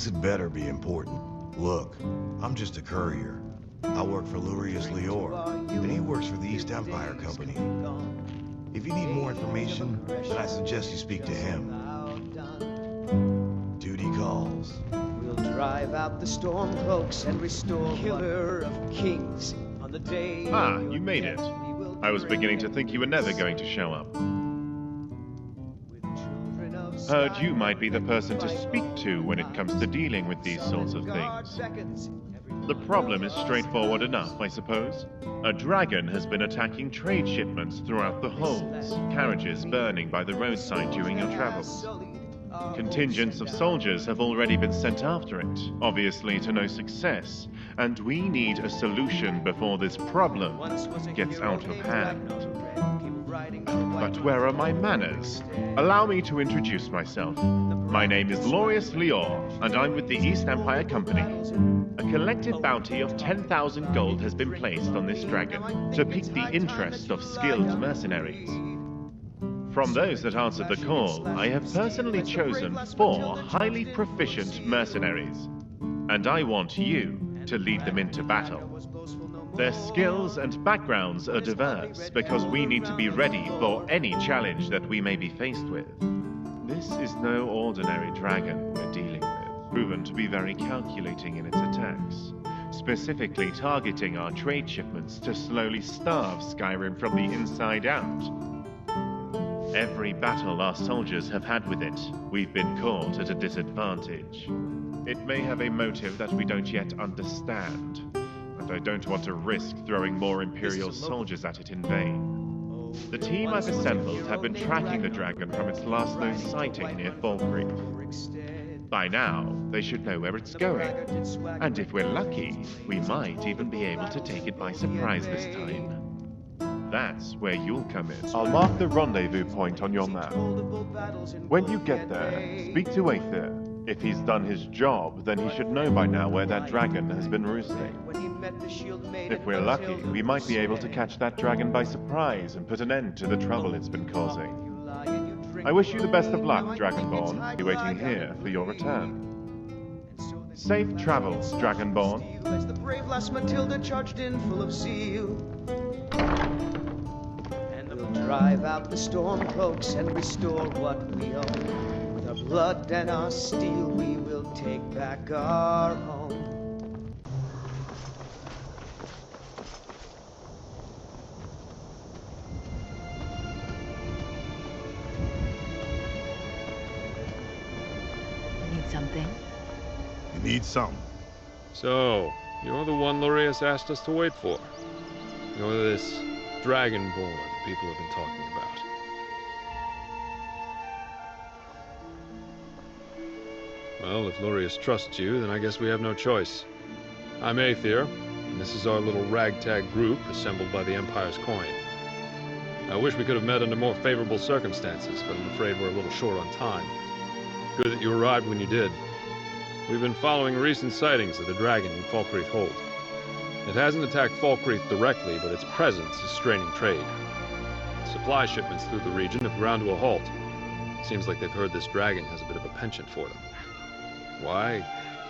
This had better be important. Look, I'm just a courier. I work for Lurius Lior, and he works for the East Empire Company. If you need more information, then I suggest you speak to him. Duty calls. We'll drive out the Stormcloaks and restore Killer of Kings on the day. Ah, you made it. I was beginning to think you were never going to show up. Heard you might be the person to speak to when it comes to dealing with these sorts of things. The problem is straightforward enough, I suppose. A dragon has been attacking trade shipments throughout the holds, carriages burning by the roadside during your travels. Contingents of soldiers have already been sent after it, obviously to no success, and we need a solution before this problem gets out of hand. But where are my manners? Allow me to introduce myself. My name is Lurius Lior, and I'm with the East Empire Company. A collective bounty of 10,000 gold has been placed on this dragon to pique the interest of skilled mercenaries. From those that answered the call, I have personally chosen 4 highly proficient mercenaries, and I want you to lead them into battle. Their skills and backgrounds are diverse because we need to be ready for any challenge that we may be faced with. This is no ordinary dragon we're dealing with, proven to be very calculating in its attacks, specifically targeting our trade shipments to slowly starve Skyrim from the inside out. Every battle our soldiers have had with it, we've been caught at a disadvantage. It may have a motive that we don't yet understand, and I don't want to risk throwing more Imperial soldiers at it in vain. The team I've assembled have been tracking the dragon from its last known sighting near Falkreath. By now, they should know where it's going, and if we're lucky, we might even be able to take it by surprise this time. That's where you'll come in. I'll mark the rendezvous point on your map. When you get there, speak to Aether. If he's done his job, then he should know by now where that dragon has been roosting. If we're lucky, we might be able to catch that dragon by surprise and put an end to the trouble it's been causing. I wish you the best of luck, Dragonborn. I'll be waiting here for your return. Safe travels, Dragonborn. As the brave lass Matilda charged in full of zeal. And we'll drive out the Stormcloaks and restore what we own. With our blood and our steel, we will take back our home. Need something? You need some. So, you're the one Lurius asked us to wait for. You're this Dragonborn people have been talking about. Well, if Lurius trusts you, then I guess we have no choice. I'm Aether, and this is our little ragtag group assembled by the Empire's coin. I wish we could have met under more favorable circumstances, but I'm afraid we're a little short on time. Good that you arrived when you did. We've been following recent sightings of the dragon in Falkreath Hold. It hasn't attacked Falkreath directly, but its presence is straining trade. Supply shipments through the region have ground to a halt. Seems like they've heard this dragon has a bit of a penchant for them. Why?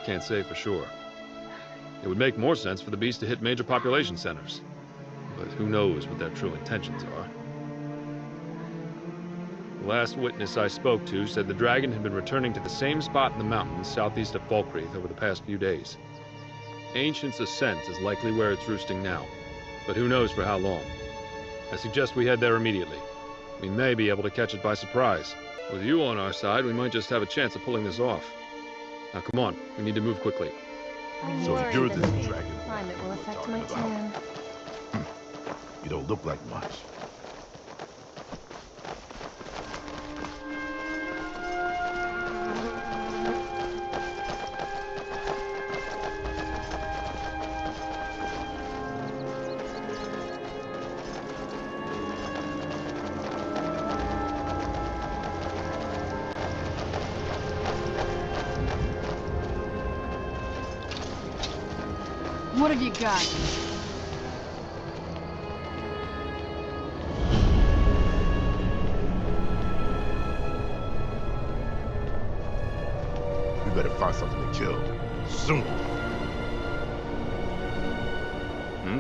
Can't say for sure. It would make more sense for the beast to hit major population centers. But who knows what their true intentions are. The last witness I spoke to said the dragon had been returning to the same spot in the mountains southeast of Falkreath over the past few days. Ancient's Ascent is likely where it's roosting now, but who knows for how long. I suggest we head there immediately. We may be able to catch it by surprise. With you on our side, we might just have a chance of pulling this off. Now come on, we need to move quickly. I'm So worried you're that the the dragon climate will affect talking my about. tan. You don't look like much. What have you got? We better find something to kill. Soon. Hmm?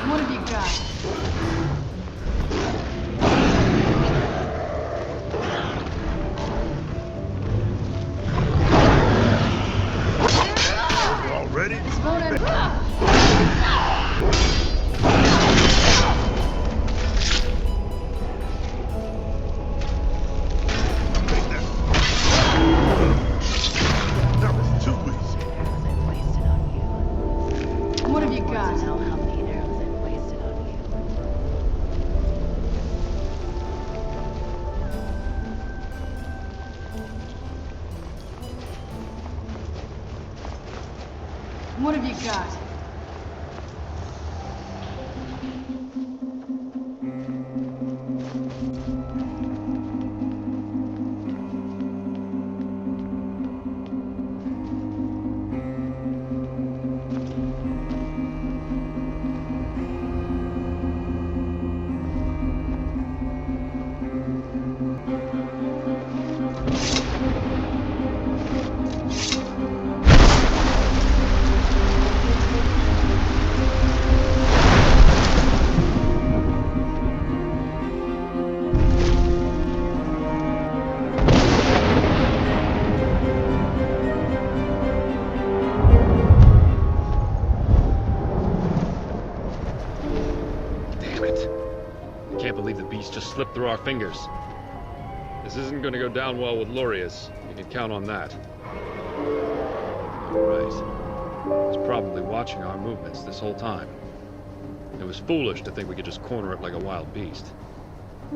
What have you got? Already? Explode. That was too easy. Arrows I've wasted on you. What have you Lord got? knows how many arrows I've wasted on you. What have you got? Damn it. I can't believe the beast just slipped through our fingers. This isn't going to go down well with Lurius. You can count on that. Right. He's probably watching our movements this whole time. It was foolish to think we could just corner it like a wild beast.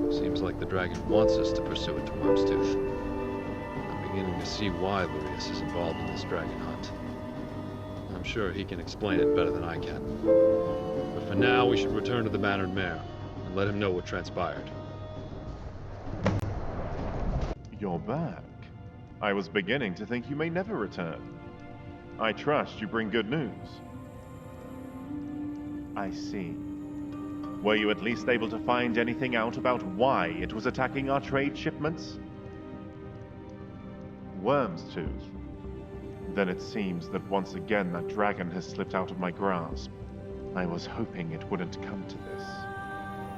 Seems like the dragon wants us to pursue it to Worm's Tooth. I'm beginning to see why Lurius is involved in this dragon hunt. I'm sure he can explain it better than I can. But for now, we should return to the Bannered Mare and let him know what transpired. You're back. I was beginning to think you may never return. I trust you bring good news. I see. Were you at least able to find anything out about why it was attacking our trade shipments? Worm's Tooth. Then it seems that once again that dragon has slipped out of my grasp. I was hoping it wouldn't come to this.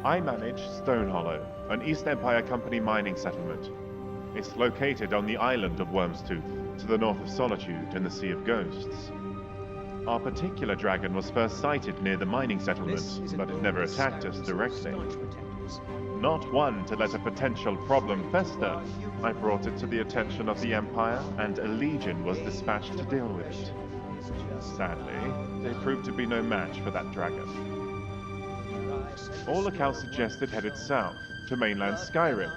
I manage Stone Hollow, an East Empire Company mining settlement. It's located on the island of Worm's Tooth, to the north of Solitude in the Sea of Ghosts. Our particular dragon was first sighted near the mining settlement, but it never attacked us directly. Not one to let a potential problem fester, I brought it to the attention of the Empire, and a legion was dispatched to deal with it. Sadly, they proved to be no match for that dragon. All accounts suggest it headed south, to mainland Skyrim.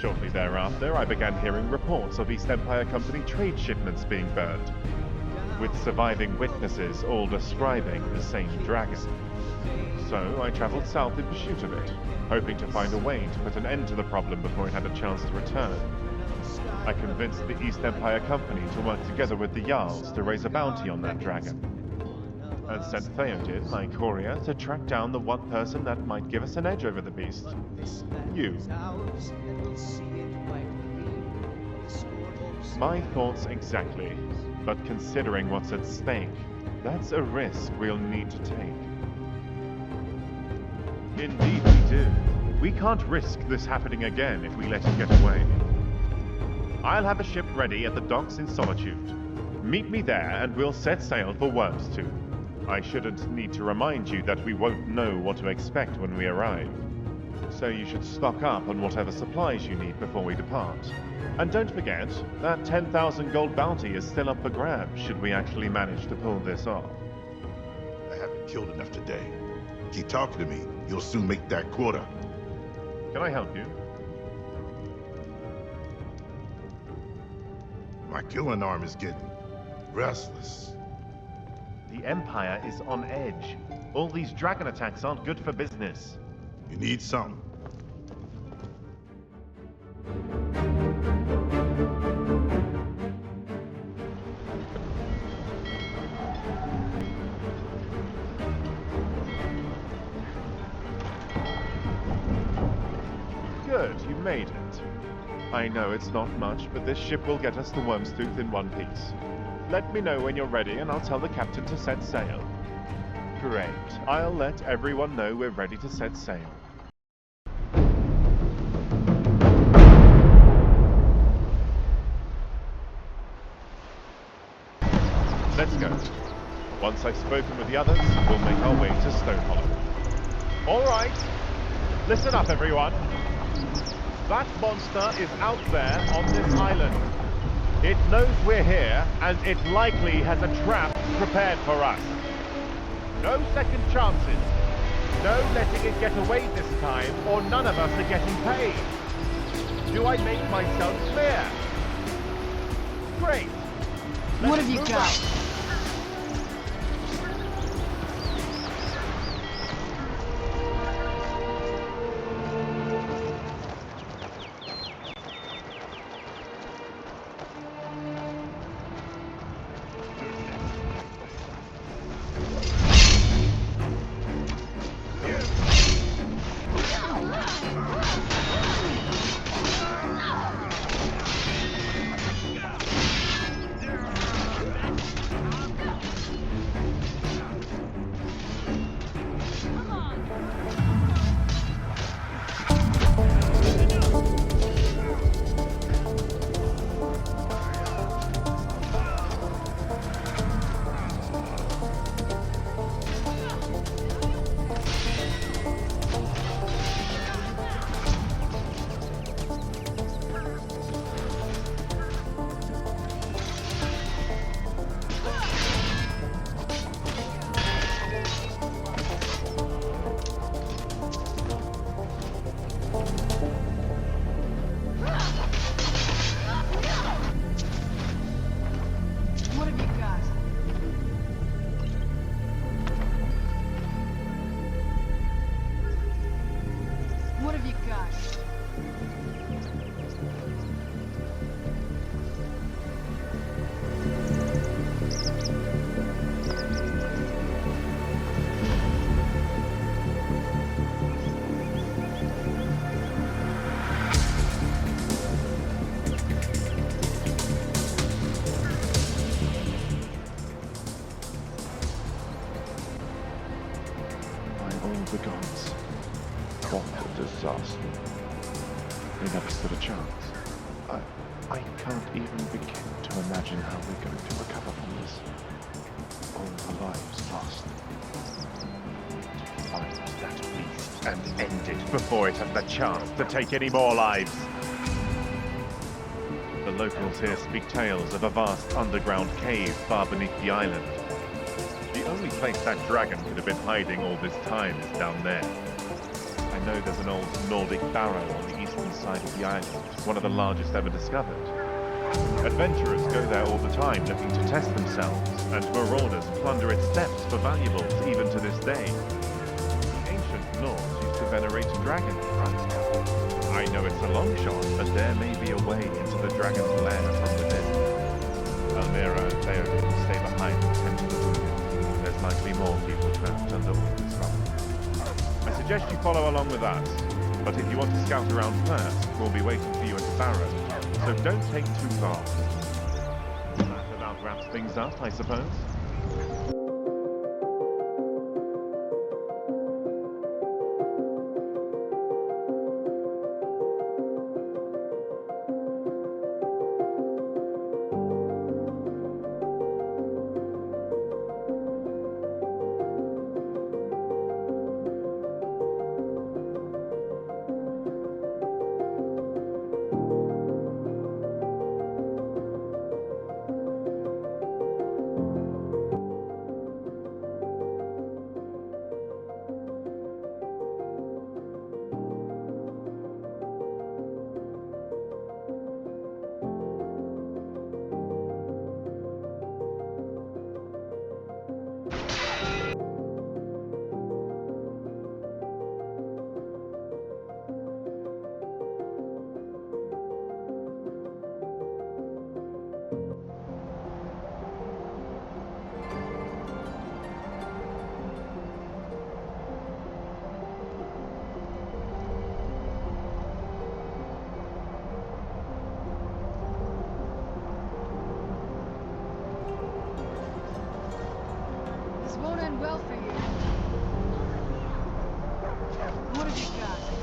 Shortly thereafter, I began hearing reports of East Empire Company trade shipments being burned, with surviving witnesses all describing the same dragon. So I traveled south in pursuit of it, hoping to find a way to put an end to the problem before it had a chance to return. I convinced the East Empire Company to work together with the Jarls to raise a bounty on that dragon, and sent Theoden, my courier, to track down the one person that might give us an edge over the beast. You. My thoughts exactly, but considering what's at stake, that's a risk we'll need to take. Indeed we do. We can't risk this happening again if we let it get away. I'll have a ship ready at the docks in Solitude. Meet me there and we'll set sail for Worm's Tooth. I shouldn't need to remind you that we won't know what to expect when we arrive. So you should stock up on whatever supplies you need before we depart. And don't forget, that 10,000 gold bounty is still up for grabs should we actually manage to pull this off. I haven't killed enough today. Keep talking to me. You'll soon make that quota. Can I help you? My killing arm is getting restless. The Empire is on edge. All these dragon attacks aren't good for business. You need something. Good, you made it. I know it's not much, but this ship will get us to Wormstooth in one piece. Let me know when you're ready, and I'll tell the captain to set sail. Great. I'll let everyone know we're ready to set sail. Let's go. Once I've spoken with the others, we'll make our way to Stone Hollow. All right. Listen up, everyone. That monster is out there on this island. It knows we're here, and it likely has a trap prepared for us. No second chances. No letting it get away this time, or none of us are getting paid. Do I make myself clear? Great. What have you move got? out. What have you got? What have you got? By all the gods, what a disaster. They never stood a chance. I can't even begin to imagine how we're going to recover from this. All the lives lost. Find that beast and end it before it has the chance to take any more lives. The locals here speak tales of a vast underground cave far beneath the island. The only place that dragon could have been hiding all this time is down there. I know there's an old Nordic barrow on the eastern side of the island, one of the largest ever discovered. Adventurers go there all the time looking to test themselves, and marauders plunder its depths for valuables even to this day. The ancient Norse used to venerate a dragon, right? I know it's a long shot, but there may be a way into the dragon's lair from within. Almira and Theoden will stay behind and tend to the wounded. There's likely more people trapped under all this rubble. I suggest you follow along with us, but if you want to scout around first, we'll be waiting for you at the barrow, so don't take too long. That about wraps things up, I suppose? This won't end well for you. What have you got?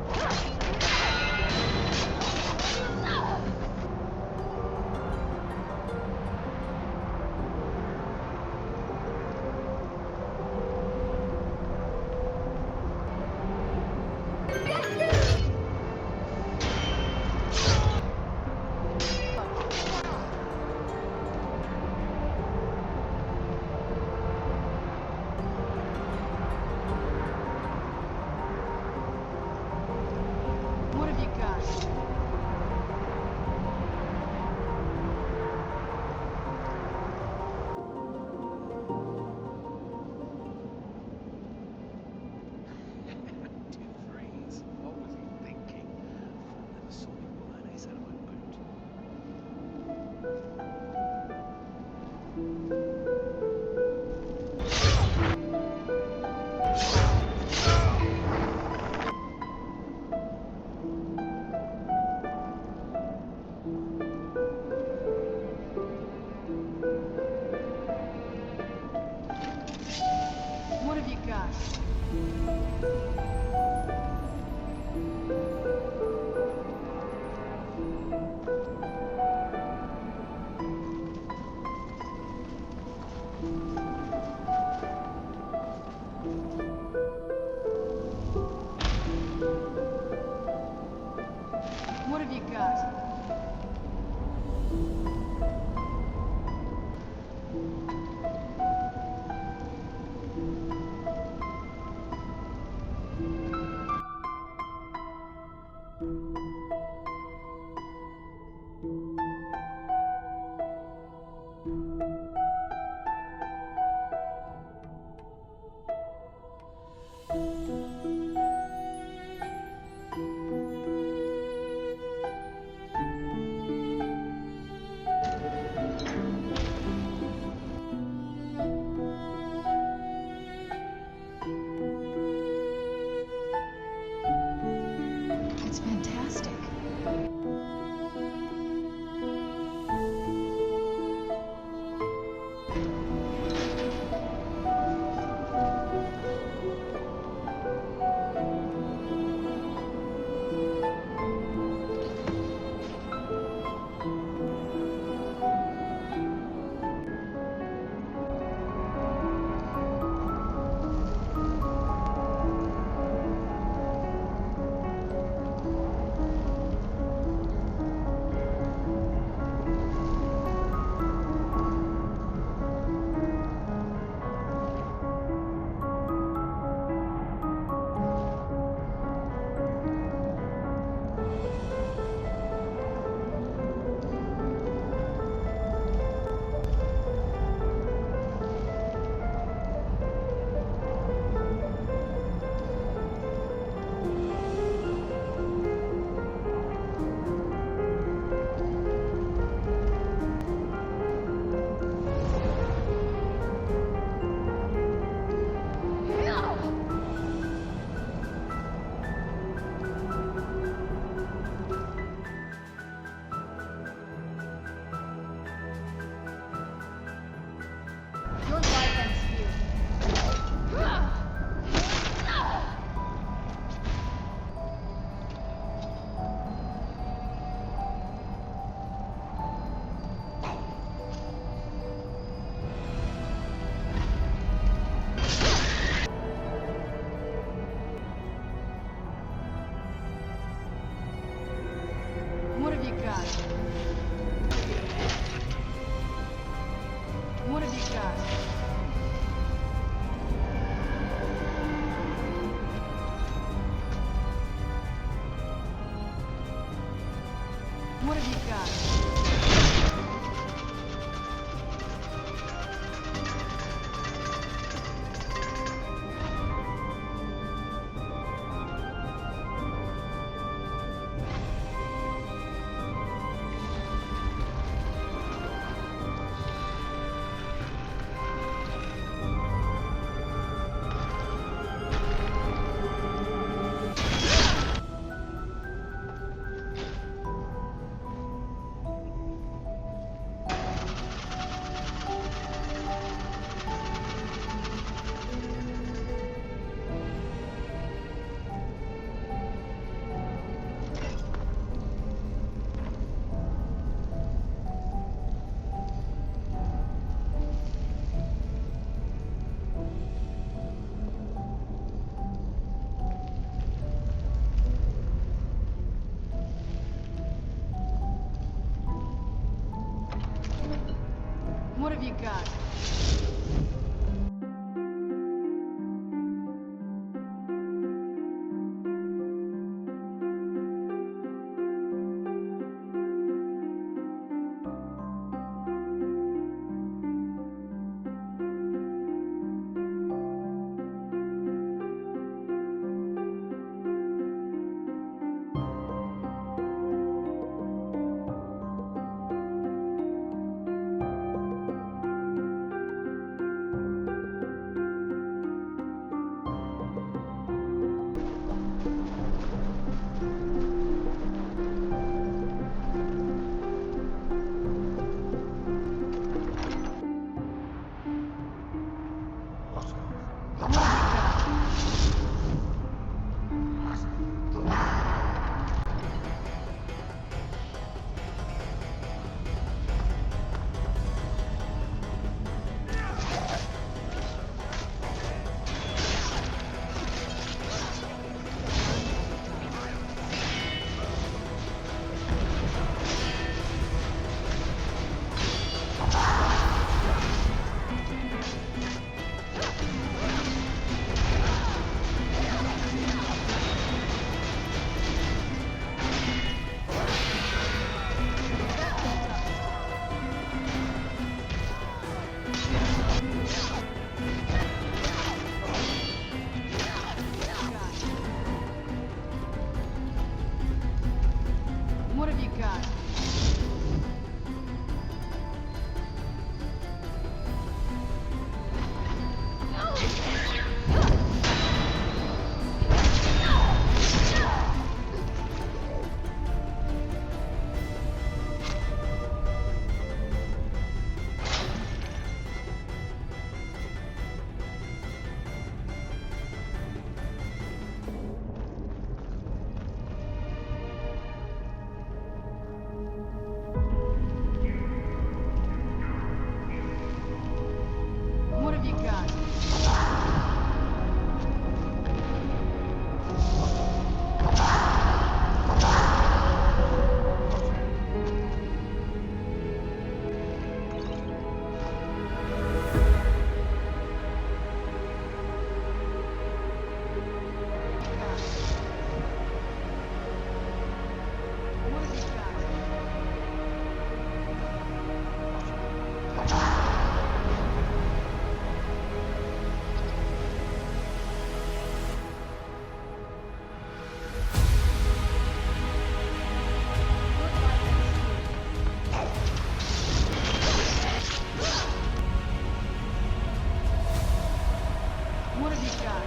What have you got? What have you got? What have you got? What have you got? What have you got?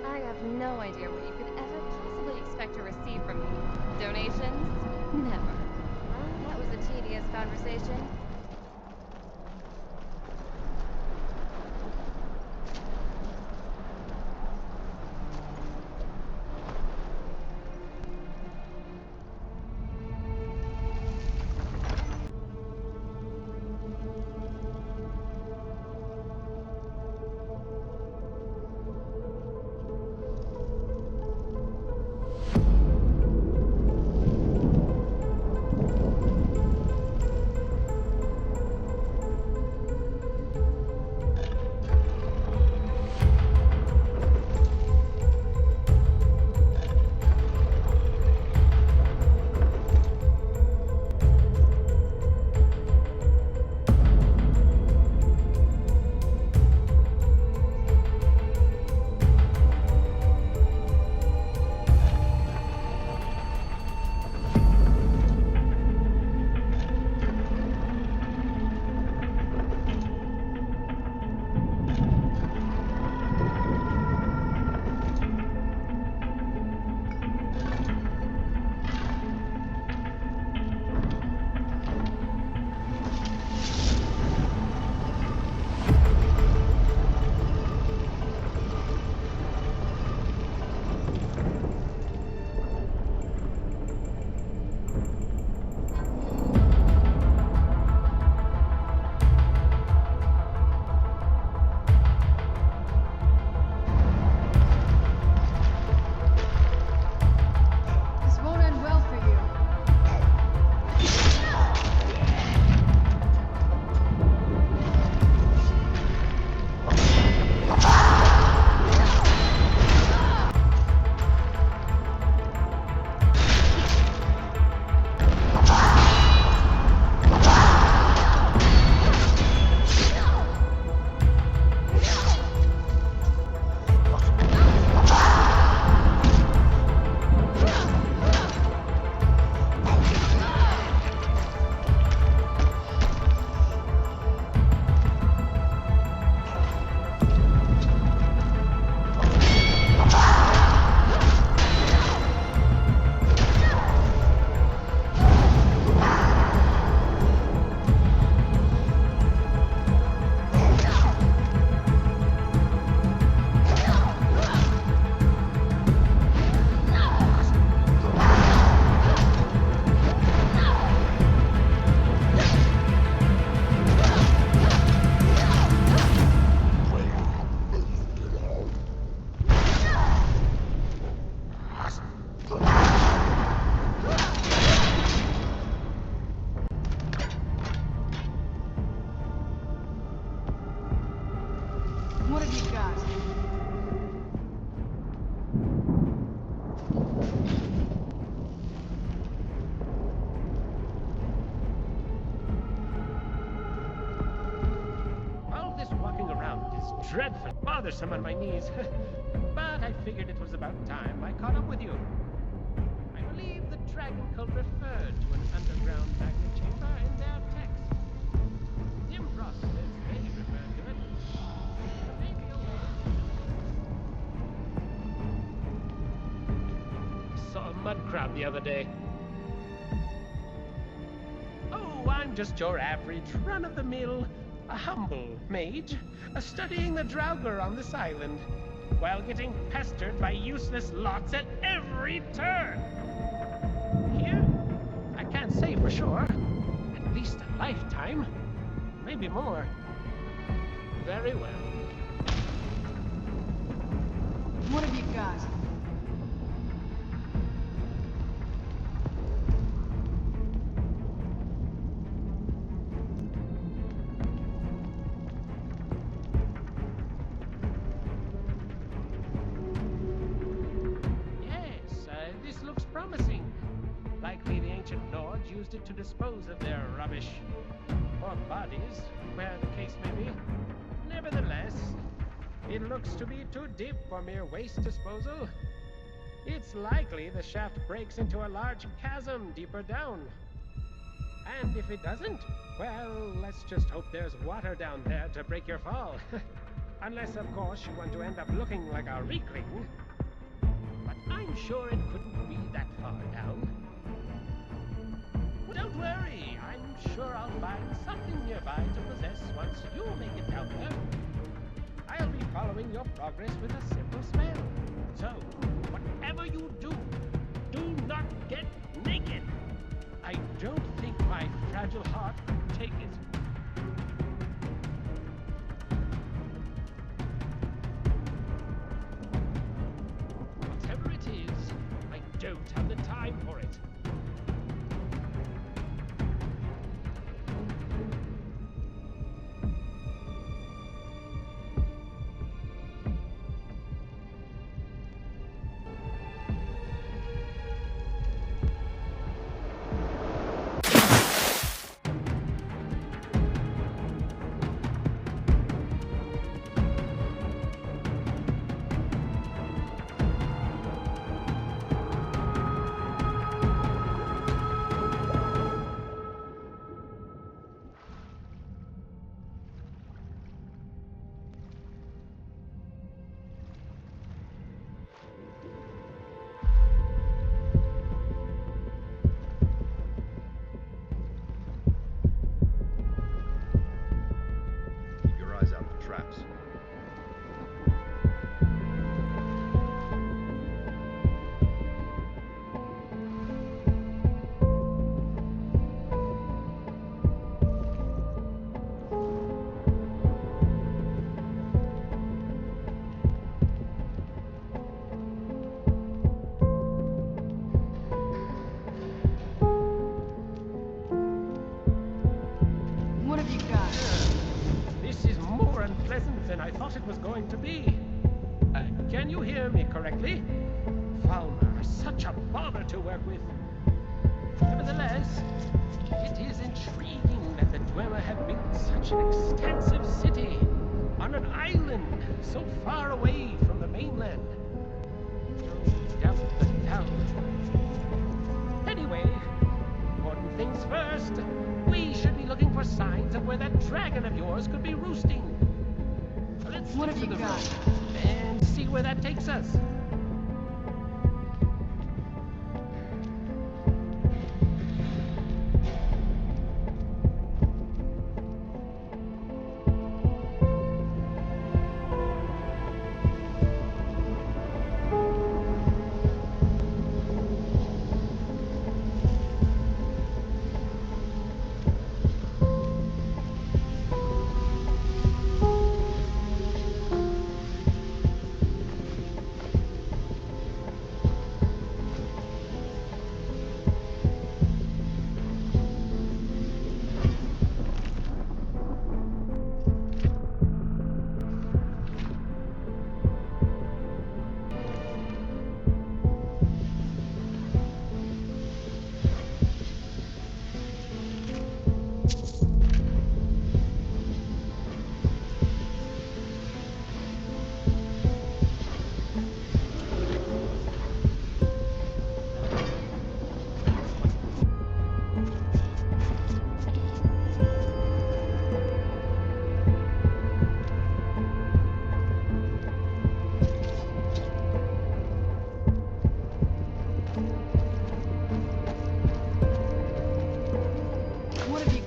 I have no idea what you could ever possibly expect to receive from me. Donations? Never. Well, that was a tedious conversation. What have you got? All this walking around is dreadful, bothersome on my knees. But I figured it was about time I caught up with you. I believe the Dragon Cult referred to an underground magnet chamber in their text. Tim Ross says they referred to it. But maybe a way. Saw a mud crab the other day. Oh, I'm just your average, run-of-the-mill, a humble mage, studying the Draugr on this island, while getting pestered by useless lots at every turn. Here, I can't say for sure. At least a lifetime, maybe more. Very well. What have you got? Yes, this looks promising. Likely the ancient lords used it to dispose of their rubbish. Or bodies, where the case may be. Nevertheless, it looks to be too deep for mere waste disposal. It's likely the shaft breaks into a large chasm deeper down. And if it doesn't, well, let's just hope there's water down there to break your fall. Unless, of course, you want to end up looking like a weakling. But I'm sure it couldn't be that far down. Don't worry, I'm sure I'll find something nearby to possess once you make it down there. I'll be following your progress with a simple spell. So, whatever you do, do not get naked. I don't think my fragile heart could take it. Whatever it is, I don't have the time for it. Keep your eyes out for traps. What have you got? This is more unpleasant than I thought it was going to be. Can you hear me correctly? Falmer is such a bother to work with. Nevertheless, it is intriguing that the Dwemer have built such an extensive city on an island so far away from the mainland. No doubt the town. Anyway, important things first. We should be looking for signs of where that dragon of yours could be roosting. Let's What look have to you the got? road and see where that takes us.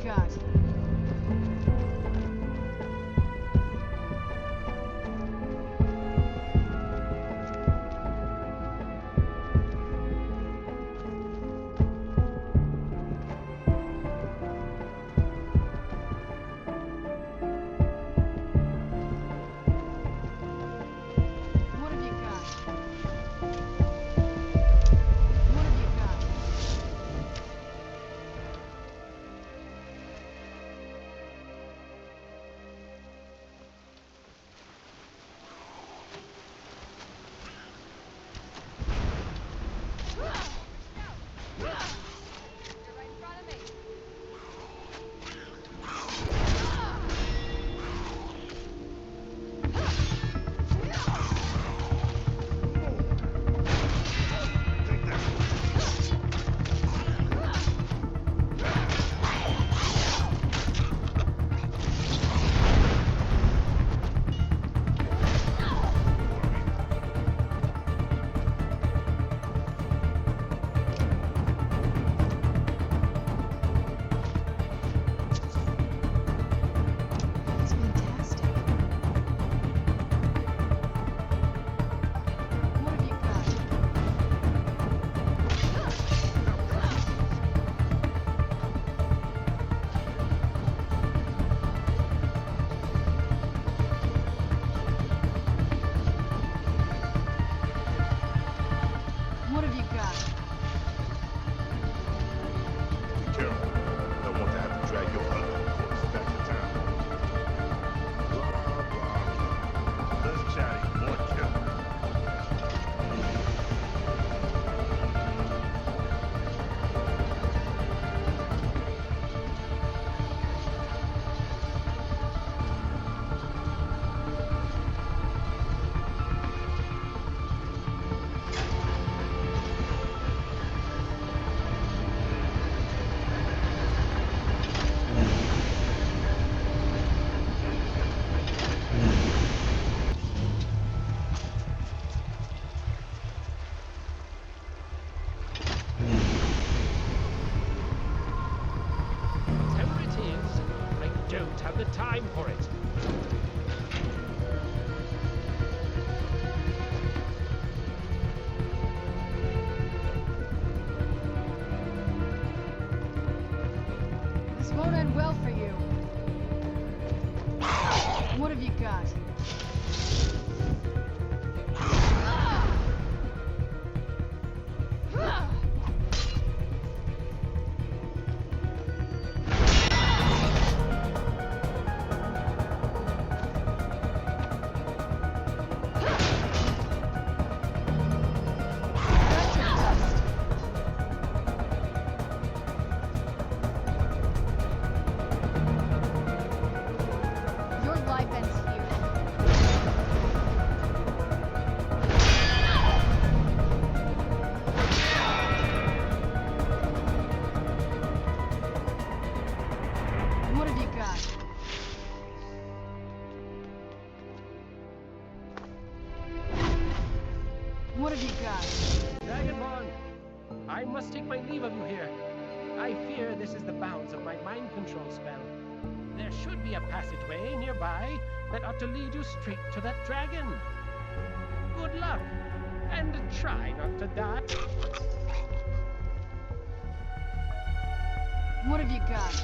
got? What have you got? What have you got? You're right in front of me. That's fantastic. What have you got? What have you got? Be careful. Don't want to have to drag your ugly corpse back to town. Blah, blah, blah. Less chatting, more killing. Whatever it is, I don't have the time for it. This won't end well for you. What have you got? That's your dust. Your life ends here. What have you got? What have you got? Dragonborn, I must take my leave of you here. I fear this is the bounds of my mind control spell. There should be a passageway nearby that ought to lead you straight to that dragon. Good luck, and try not to die. What have you got?